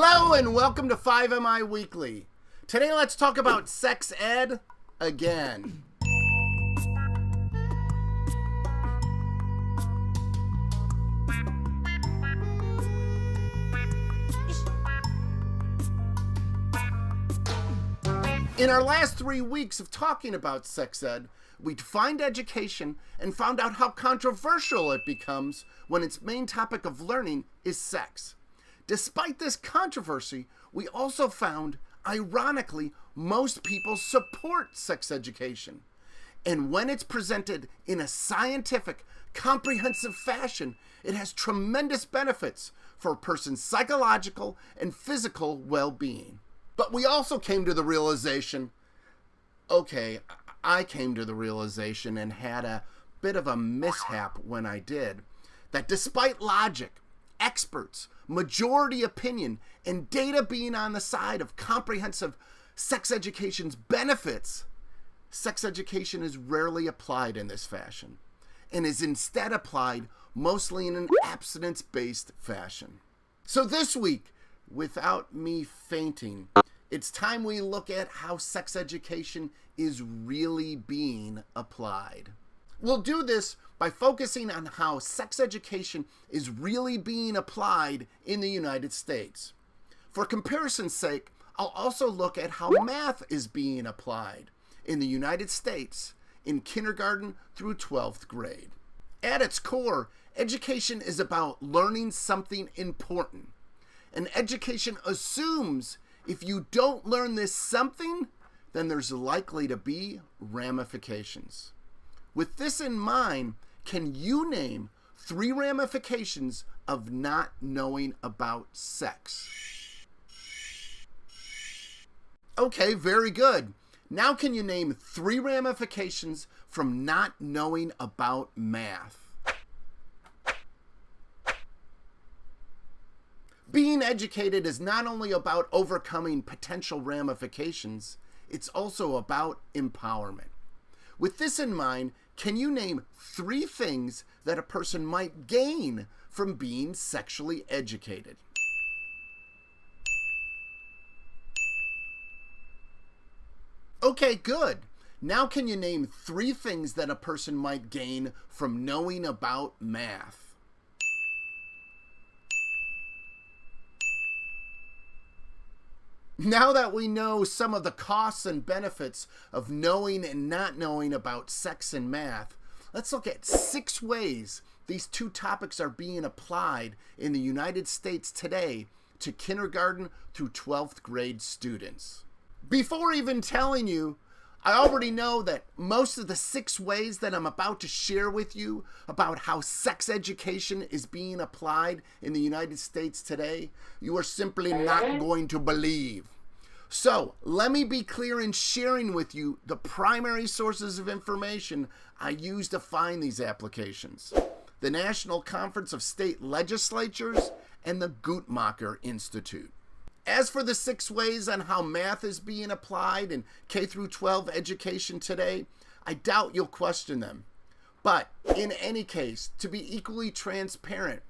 Hello and welcome to 5MI Weekly. Today let's talk about sex ed again. In our last 3 weeks of talking about sex ed, we defined education and found out how controversial it becomes when its main topic of learning is sex. Despite this controversy, we also found, ironically, most people support sex education. And when it's presented in a scientific, comprehensive fashion, it has tremendous benefits for a person's psychological and physical well-being. But we also came to the realization, I came to the realization and had a bit of a mishap when I did, that despite logic, experts, majority opinion, and data being on the side of comprehensive sex education's benefits, sex education is rarely applied in this fashion and is instead applied mostly in an abstinence-based fashion. So this week, without me fainting, it's time we look at how sex education is really being applied. We'll do this by focusing on how sex education is really being applied in the United States. For comparison's sake, I'll also look at how math is being applied in the United States in kindergarten through 12th grade. At its core, education is about learning something important. And education assumes if you don't learn this something, then there's likely to be ramifications. With this in mind, can you name 3 ramifications of not knowing about sex? Okay, very good. Now can you name 3 ramifications from not knowing about math? Being educated is not only about overcoming potential ramifications, it's also about empowerment. With this in mind, can you name 3 things that a person might gain from being sexually educated? Okay, good. Now can you name 3 things that a person might gain from knowing about math? Now that we know some of the costs and benefits of knowing and not knowing about sex and math, let's look at 6 ways these 2 topics are being applied in the United States today to kindergarten through 12th grade students. Before even telling you, I already know that most of the 6 ways that I'm about to share with you about how sex education is being applied in the United States today, you are simply not going to believe. So let me be clear in sharing with you the primary sources of information I use to find these applications: the National Conference of State Legislatures and the Guttmacher Institute. As for the 6 ways on how math is being applied in K through 12 education today, I doubt you'll question them. But in any case, to be equally transparent,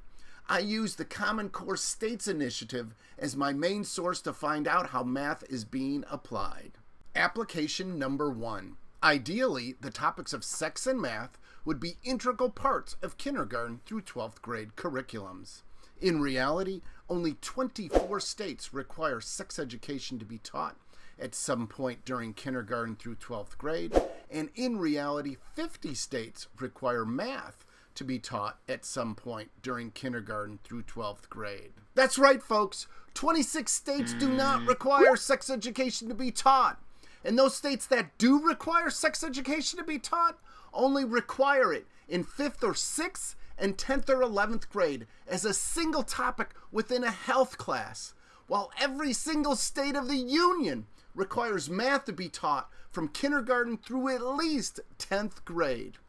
I use the Common Core States Initiative as my main source to find out how math is being applied. Application number 1. Ideally, the topics of sex and math would be integral parts of kindergarten through 12th grade curriculums. In reality, only 24 states require sex education to be taught at some point during kindergarten through 12th grade, and in reality, 50 states require math to be taught at some point during kindergarten through 12th grade. That's right, folks. 26 states do not require sex education to be taught. And those states that do require sex education to be taught only require it in 5th or 6th and 10th or 11th grade as a single topic within a health class, while every single state of the union requires math to be taught from kindergarten through at least 10th grade.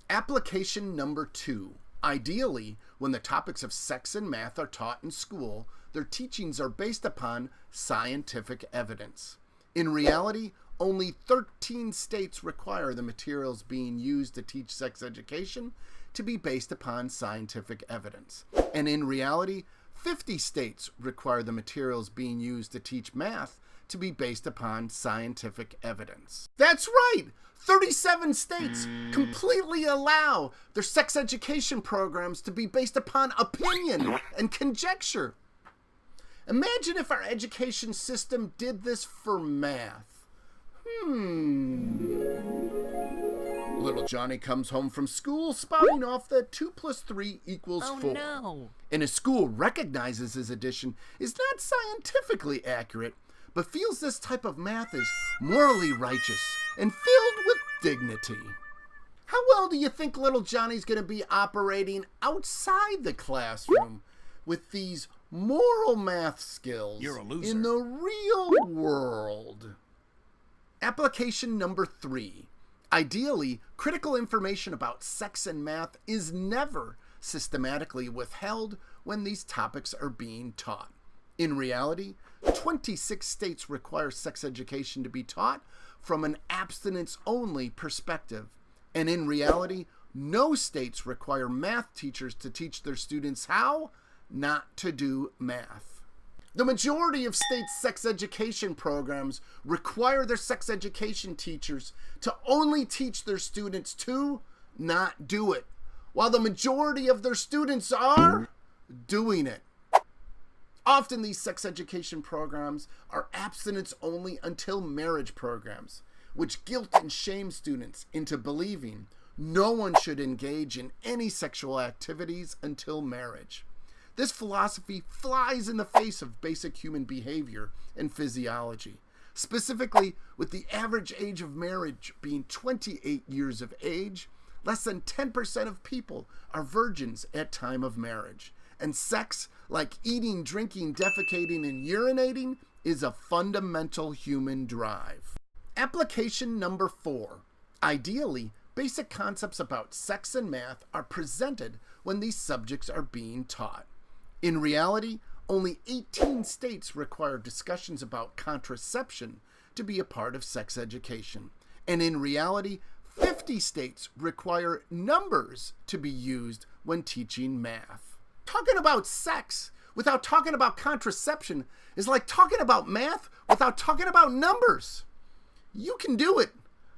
Application number 2. Ideally, when the topics of sex and math are taught in school, their teachings are based upon scientific evidence. In reality, only 13 states require the materials being used to teach sex education to be based upon scientific evidence. And in reality, 50 states require the materials being used to teach math to be based upon scientific evidence. That's right! 37 states completely allow their sex education programs to be based upon opinion and conjecture. Imagine if our education system did this for math. Little Johnny comes home from school spouting off that 2 + 3 = 4. No. And his school recognizes his addition is not scientifically accurate, but feels this type of math is morally righteous and filled with dignity. How well do you think little Johnny's going to be operating outside the classroom with these moral math skills You're a loser. in the real world? Application number 3. Ideally, critical information about sex and math is never systematically withheld when these topics are being taught. In reality, 26 states require sex education to be taught from an abstinence-only perspective. And in reality, no states require math teachers to teach their students how not to do math. The majority of states' sex education programs require their sex education teachers to only teach their students to not do it, while the majority of their students are doing it. Often these sex education programs are abstinence-only until marriage programs, which guilt and shame students into believing no one should engage in any sexual activities until marriage. This philosophy flies in the face of basic human behavior and physiology, specifically with the average age of marriage being 28 years of age. Less than 10% of people are virgins at time of marriage, and sex, like eating, drinking, defecating, and urinating, is a fundamental human drive. Application number 4. Ideally, basic concepts about sex and math are presented when these subjects are being taught. In reality, only 18 states require discussions about contraception to be a part of sex education. And in reality, 50 states require numbers to be used when teaching math. Talking about sex without talking about contraception is like talking about math without talking about numbers. You can do it,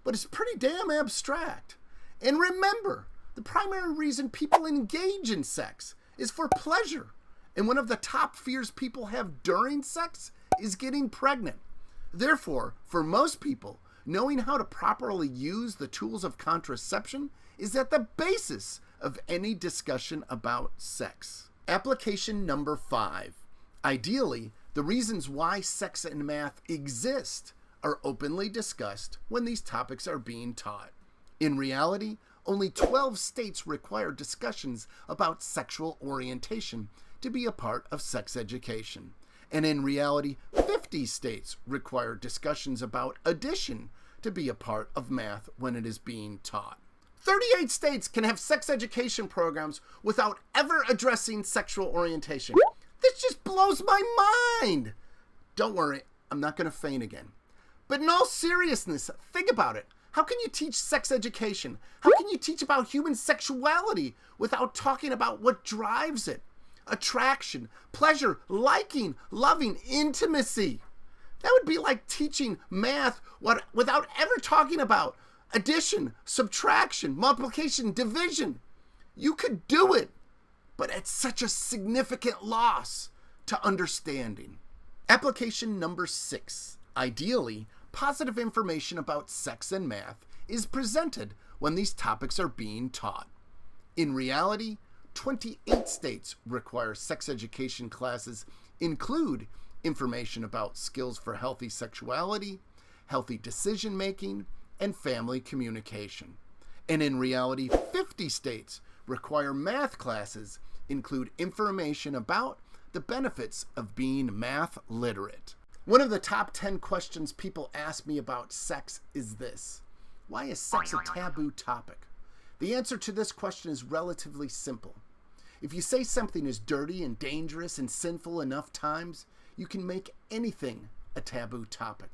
but it's pretty damn abstract. And remember, the primary reason people engage in sex is for pleasure. And one of the top fears people have during sex is getting pregnant. Therefore, for most people, knowing how to properly use the tools of contraception is at the basis of any discussion about sex. Application number 5. Ideally, the reasons why sex and math exist are openly discussed when these topics are being taught. In reality, only 12 states require discussions about sexual orientation to be a part of sex education. And in reality, 50 states require discussions about addition to be a part of math when it is being taught. 38 states can have sex education programs without ever addressing sexual orientation. This just blows my mind. Don't worry, I'm not going to faint again. But in all seriousness, think about it. How can you teach sex education? How can you teach about human sexuality without talking about what drives it? Attraction, pleasure, liking, loving, intimacy. That would be like teaching math without ever talking about addition, subtraction, multiplication, division. You could do it, but at such a significant loss to understanding. Application number 6. Ideally, positive information about sex and math is presented when these topics are being taught. In reality, 28 states require sex education classes include information about skills for healthy sexuality, healthy decision-making, and family communication. And in reality, 50 states require math classes include information about the benefits of being math literate. One of the top 10 questions people ask me about sex is this: why is sex a taboo topic? The answer to this question is relatively simple. If you say something is dirty and dangerous and sinful enough times, you can make anything a taboo topic.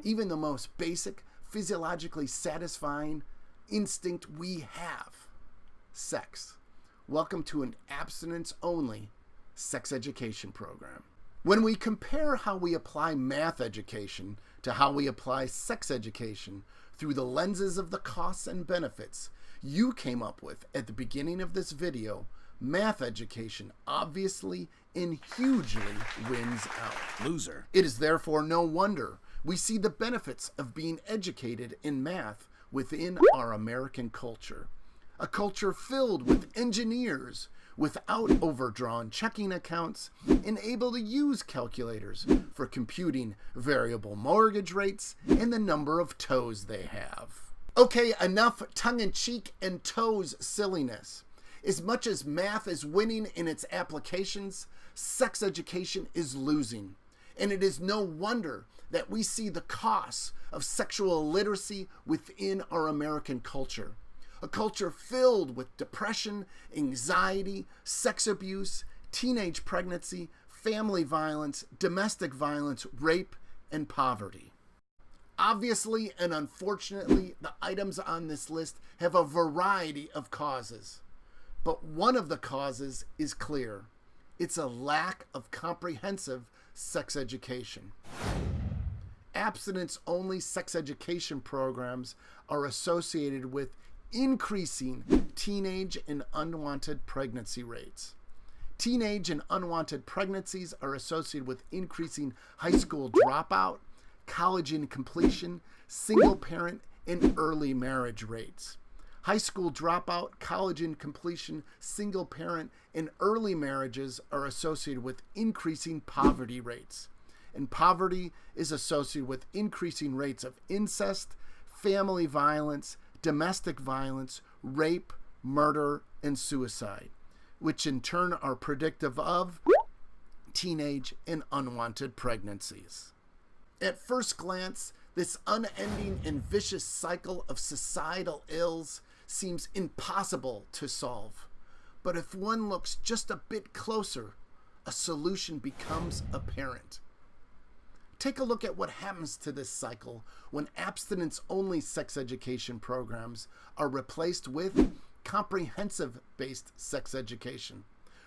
Even the most basic, physiologically satisfying instinct we have, sex. Welcome to an abstinence-only sex education program. When we compare how we apply math education to how we apply sex education through the lenses of the costs and benefits you came up with at the beginning of this video, math education obviously and hugely wins out. Loser. It is therefore no wonder we see the benefits of being educated in math within our American culture. A culture filled with engineers without overdrawn checking accounts and able to use calculators for computing variable mortgage rates and the number of toes they have. Okay, enough tongue-in-cheek and toes silliness. As much as math is winning in its applications, sex education is losing. And it is no wonder that we see the costs of sexual illiteracy within our American culture. A culture filled with depression, anxiety, sex abuse, teenage pregnancy, family violence, domestic violence, rape, and poverty. Obviously and unfortunately, the items on this list have a variety of causes. But one of the causes is clear. It's a lack of comprehensive sex education. Abstinence-only sex education programs are associated with increasing teenage and unwanted pregnancy rates. Teenage and unwanted pregnancies are associated with increasing high school dropout, college incompletion, single parent, and early marriage rates. High school dropout, college incompletion, single parent, and early marriages are associated with increasing poverty rates. And poverty is associated with increasing rates of incest, family violence, domestic violence, rape, murder, and suicide, which in turn are predictive of teenage and unwanted pregnancies. At first glance, this unending and vicious cycle of societal ills seems impossible to solve. But if one looks just a bit closer, a solution becomes apparent. Take a look at what happens to this cycle when abstinence-only sex education programs are replaced with comprehensive-based sex education.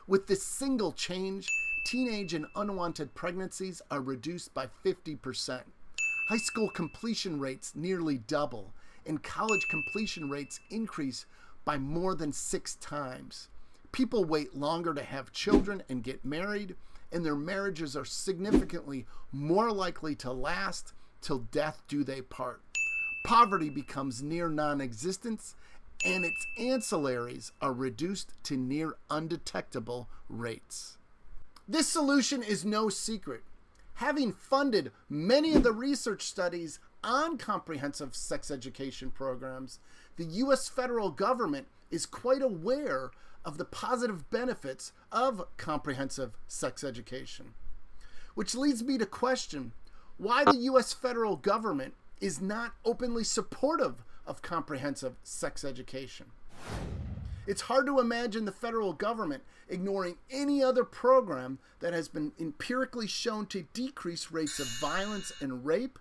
With this single change, teenage and unwanted pregnancies are reduced by 50%. High school completion rates nearly double, and college completion rates increase by more than 6 times. People wait longer to have children and get married, and their marriages are significantly more likely to last till death do they part. Poverty becomes near non-existence, and its ancillaries are reduced to near undetectable rates. This solution is no secret. Having funded many of the research studies on comprehensive sex education programs, the U.S. federal government is quite aware of the positive benefits of comprehensive sex education. Which leads me to question why the U.S. federal government is not openly supportive of comprehensive sex education. It's hard to imagine the federal government ignoring any other program that has been empirically shown to decrease rates of violence and rape,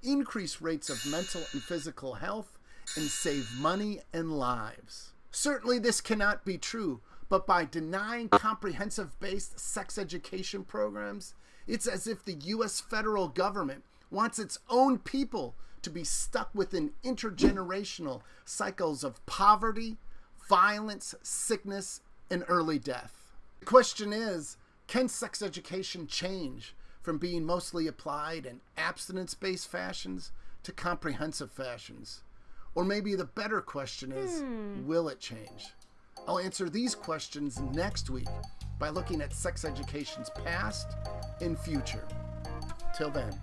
increase rates of mental and physical health, and save money and lives. Certainly this cannot be true, but by denying comprehensive-based sex education programs, it's as if the U.S. federal government wants its own people to be stuck within intergenerational cycles of poverty, violence, sickness, and early death. The question is, can sex education change from being mostly applied in abstinence-based fashions to comprehensive fashions? Or maybe the better question is, will it change? I'll answer these questions next week by looking at sex education's past and future. Till then.